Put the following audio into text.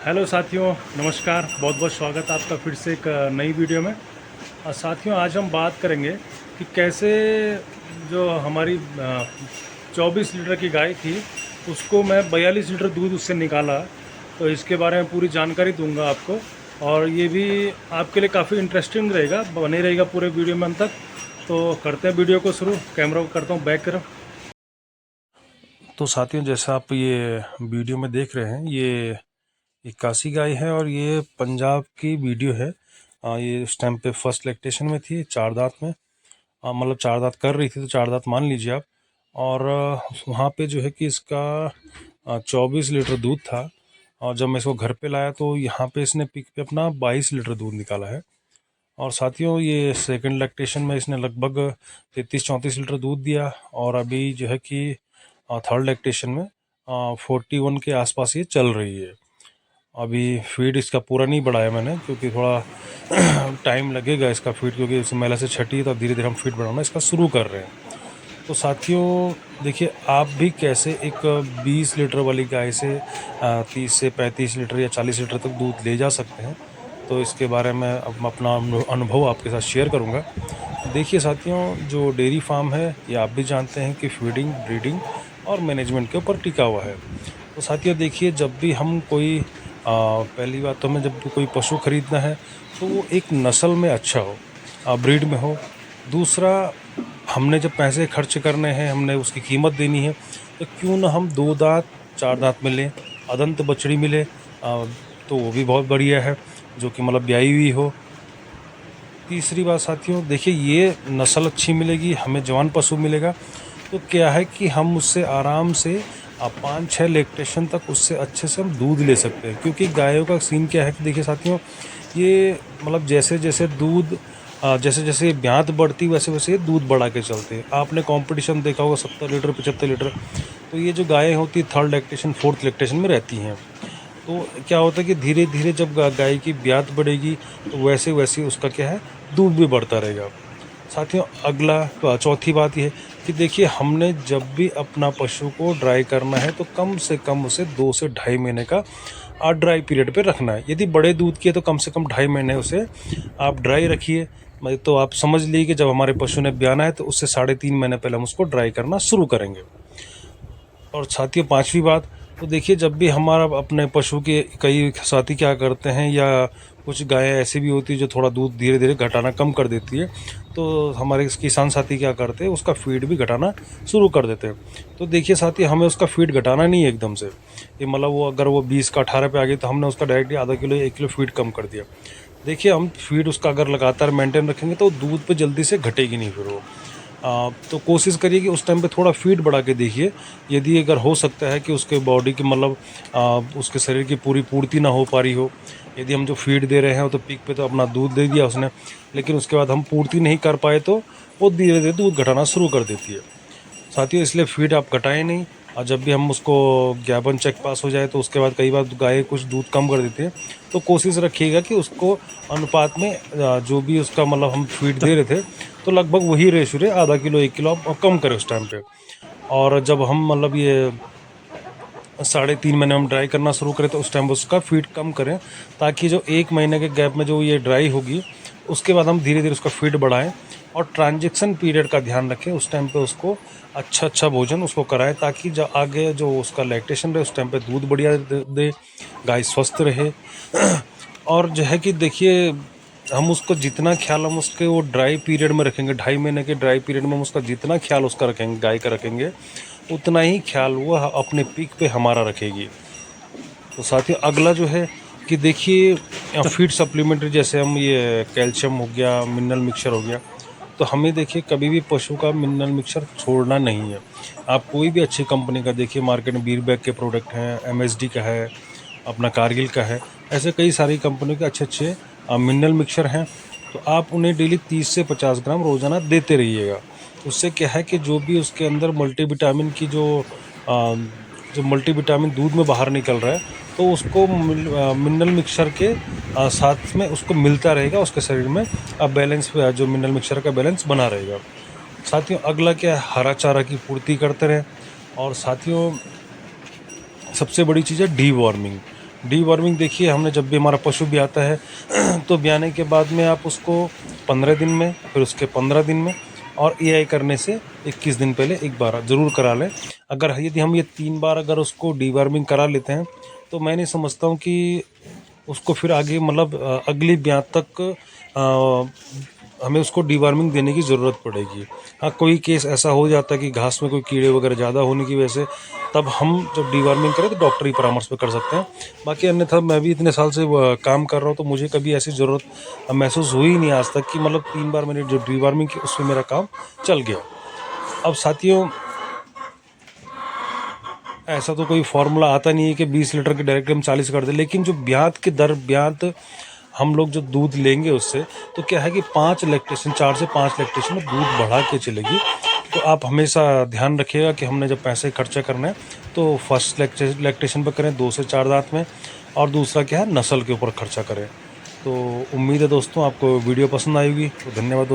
Hello साथियों, नमस्कार। बहुत बहुत स्वागत है आपका फिर से एक नई वीडियो में। साथियों, आज हम बात करेंगे कि कैसे जो हमारी 24 लीटर की गाय थी उसको मैं 42 लीटर दूध उससे निकाला। तो इसके बारे में पूरी जानकारी दूंगा आपको, और ये भी आपके लिए काफ़ी इंटरेस्टिंग रहेगा, बने रहेगा पूरे वीडियो में अंत तक। तो करते हैं वीडियो को शुरू। कैमरा को करता हूँ बैक करो। तो साथियों, जैसा आप ये वीडियो में देख रहे हैं, ये 81 गाय है और ये पंजाब की वीडियो है। ये इस टाइम पे फर्स्ट लैक्टेशन में थी, 4 दांत में। मतलब 4 दांत कर रही थी, तो 4 दांत मान लीजिए आप। और वहाँ पे जो है कि इसका 24 लीटर दूध था। और जब मैं इसको घर पे लाया तो यहाँ पे इसने पिक पे अपना 22 लीटर दूध निकाला है। और साथियों, ये सेकंड लैक्टेशन में इसने लगभग 33-34 लीटर दूध दिया। और अभी जो है कि थर्ड लैक्टेशन में 41 के आसपास ये चल रही है। अभी फीड इसका पूरा नहीं बढ़ाया मैंने, क्योंकि थोड़ा टाइम लगेगा इसका फीड, क्योंकि इस मेला से छठी है, तो धीरे धीरे हम फीड बढ़ाना इसका शुरू कर रहे हैं। तो साथियों देखिए, आप भी कैसे एक 20 लीटर वाली गाय से 30 से 35 लीटर या 40 लीटर तक दूध ले जा सकते हैं, तो इसके बारे में अब अपना अनुभव आपके साथ शेयर करूंगा। देखिए साथियों, जो डेयरी फार्म है ये आप भी जानते हैं कि फीडिंग, ब्रीडिंग और मैनेजमेंट के ऊपर टिका हुआ है। तो साथियों देखिए, जब भी हम कोई पहली बात तो हमें जब भी कोई पशु खरीदना है तो वो एक नस्ल में अच्छा हो, ब्रीड में हो। दूसरा, हमने जब पैसे खर्च करने हैं, हमने उसकी कीमत देनी है, तो क्यों ना हम 2 दांत 4 दांत मिले, अदंत बछड़ी मिले, तो वो भी बहुत बढ़िया है, जो कि मतलब ब्याई हुई हो। तीसरी बात साथियों देखिए, ये नस्ल अच्छी मिलेगी, हमें जवान पशु मिलेगा, तो क्या है कि हम उससे आराम से 5-6 लैक्टेशन तक उससे अच्छे से हम दूध ले सकते हैं। क्योंकि गायों का सीन क्या है कि देखिए साथियों, ये मतलब जैसे जैसे दूध जैसे जैसे ब्यात बढ़ती वैसे वैसे ये दूध बढ़ा के चलते हैं। आपने कंपटीशन देखा होगा 70 लीटर 75 लीटर। तो ये जो गायें होती थर्ड लैक्टेशन फोर्थ लैक्टेशन में रहती हैं। तो क्या होता है कि धीरे धीरे जब गाय की ब्यात बढ़ेगी तो वैसे वैसे उसका क्या है, दूध भी बढ़ता रहेगा। साथियों अगला चौथी बात यह है कि देखिए, हमने जब भी अपना पशु को ड्राई करना है तो कम से कम उसे 2 से ढाई महीने का ड्राई पीरियड पे रखना है। यदि बड़े दूध की है तो कम से कम 2.5 महीने उसे आप ड्राई रखिए। तो आप समझ लीजिए कि जब हमारे पशु ने ब्याना है तो उससे 3.5 महीने पहले हम उसको ड्राई करना शुरू करेंगे। और साथियों पांचवी बात, तो देखिए, जब भी हमारा अपने पशु के कई साथी क्या करते हैं, या कुछ गायें ऐसी भी होती है जो थोड़ा दूध धीरे धीरे घटाना कम कर देती है, तो हमारे किसान साथी क्या करते हैं, उसका फीड भी घटाना शुरू कर देते हैं। तो देखिए साथी, हमें उसका फीड घटाना नहीं है एकदम से। ये मतलब वो अगर वो 20 का 18 पे आ गई तो हमने उसका डायरेक्टली आधा किलो 1 किलो फीड कम कर दिया। देखिए, हम फीड उसका अगर लगातार मेंटेन रखेंगे तो दूध पे जल्दी से घटेगी नहीं फिर वो। तो कोशिश करिए कि उस टाइम पे थोड़ा फीड बढ़ा के देखिए। यदि अगर हो सकता है कि उसके बॉडी की मतलब उसके शरीर की पूरी पूर्ति ना हो पा रही हो, यदि हम जो फीड दे रहे हैं तो पीक पे तो अपना दूध दे दिया उसने, लेकिन उसके बाद हम पूर्ति नहीं कर पाए तो वो धीरे धीरे दूध घटाना शुरू कर देती है। साथियों इसलिए फीड आप घटाएं नहीं। और जब भी हम उसको ज्ञापन चेक पास हो जाए तो उसके बाद कई बार गाय कुछ दूध कम कर देती है, तो कोशिश रखिएगा कि उसको अनुपात में जो भी उसका मतलब हम फीड दे रहे थे तो लगभग वही रेशो रहे, आधा किलो 1 किलो आप कम करें उस टाइम पे। और जब हम मतलब ये 3.5 महीने हम ड्राई करना शुरू करें तो उस टाइम उसका फीड कम करें, ताकि जो 1 महीने के गैप में जो ये ड्राई होगी उसके बाद हम धीरे धीरे उसका फीड बढ़ाएं। और ट्रांजेक्शन पीरियड का ध्यान रखें, उस टाइम पे उसको अच्छा अच्छा भोजन उसको कराएं, ताकि जो आगे जो उसका लैक्टेशन रहे उस टाइम पे दूध बढ़िया दे, गाय स्वस्थ रहे। और जो है कि देखिए, हम उसको जितना ख्याल हम उसके वो ड्राई पीरियड में रखेंगे, 2.5 महीने के ड्राई पीरियड में हम उसका जितना ख्याल उसका रखेंगे, गाय का रखेंगे, उतना ही ख्याल वो अपने पीक पे हमारा रखेगी। तो साथियों अगला जो है कि देखिए, फीड सप्लीमेंट्री जैसे हम ये कैल्शियम हो गया, मिनरल मिक्सचर हो गया, तो हमें देखिए कभी भी पशु का मिनरल मिक्सचर छोड़ना नहीं है। आप कोई भी अच्छी कंपनी का देखिए, मार्केट में बीरबैग के प्रोडक्ट हैं, एमएसडी का है, अपना कारगिल का है, ऐसे कई सारी कंपनियों के अच्छे अच्छे मिनरल मिक्सचर हैं। तो आप उन्हें डेली 30 से 50 ग्राम रोज़ाना देते रहिएगा। उससे क्या है कि जो भी उसके अंदर मल्टीविटामिन की जो मल्टीविटामिन दूध में बाहर निकल रहा है, तो उसको मिनरल मिक्सचर के साथ में उसको मिलता रहेगा, उसके शरीर में बैलेंस, जो मिनरल मिक्सचर का बैलेंस बना रहेगा। साथियों अगला क्या है, हरा चारा की पूर्ति करते रहें। और साथियों सबसे बड़ी चीज़ है डी वार्मिंग। डीवर्मिंग देखिए, हमने जब भी हमारा पशु भी आता है तो ब्याने के बाद में आप उसको 15 दिन में, फिर उसके 15 दिन में और एआई करने से 21 दिन पहले एक बार ज़रूर करा लें। अगर यदि हम ये 3 बार अगर उसको डीवर्मिंग करा लेते हैं तो मैं नहीं समझता हूँ कि उसको फिर आगे मतलब अगली ब्यात तक हमें उसको डीवर्मिंग देने की ज़रूरत पड़ेगी। हाँ, कोई केस ऐसा हो जाता है कि घास में कोई कीड़े वगैरह ज़्यादा होने की वजह से तब हम जब डीवर्मिंग करें तो डॉक्टरी परामर्श पे कर सकते हैं। बाकी अन्यथा मैं भी इतने साल से काम कर रहा हूँ तो मुझे कभी ऐसी ज़रूरत महसूस हुई नहीं आज तक कि मतलब 3 बार मैंने जो डीवर्मिंग की उसमें मेरा काम चल गया। अब साथियों, ऐसा तो कोई फार्मूला आता नहीं है कि 20 लीटर के डायरेक्ट हम 40 कर दें, लेकिन जो ब्यात की दर ब्यात हम लोग जो दूध लेंगे उससे, तो क्या है कि 5 लैक्टेशन 4 से 5 लैक्टेशन में दूध बढ़ा के चलेगी। तो आप हमेशा ध्यान रखिएगा कि हमने जब पैसे खर्चा करना है तो फर्स्ट लैक्टेशन पर करें 2 से 4 दांत में, और दूसरा क्या है नस्ल के ऊपर खर्चा करें। तो उम्मीद है दोस्तों आपको वीडियो पसंद आएगी। तो धन्यवाद।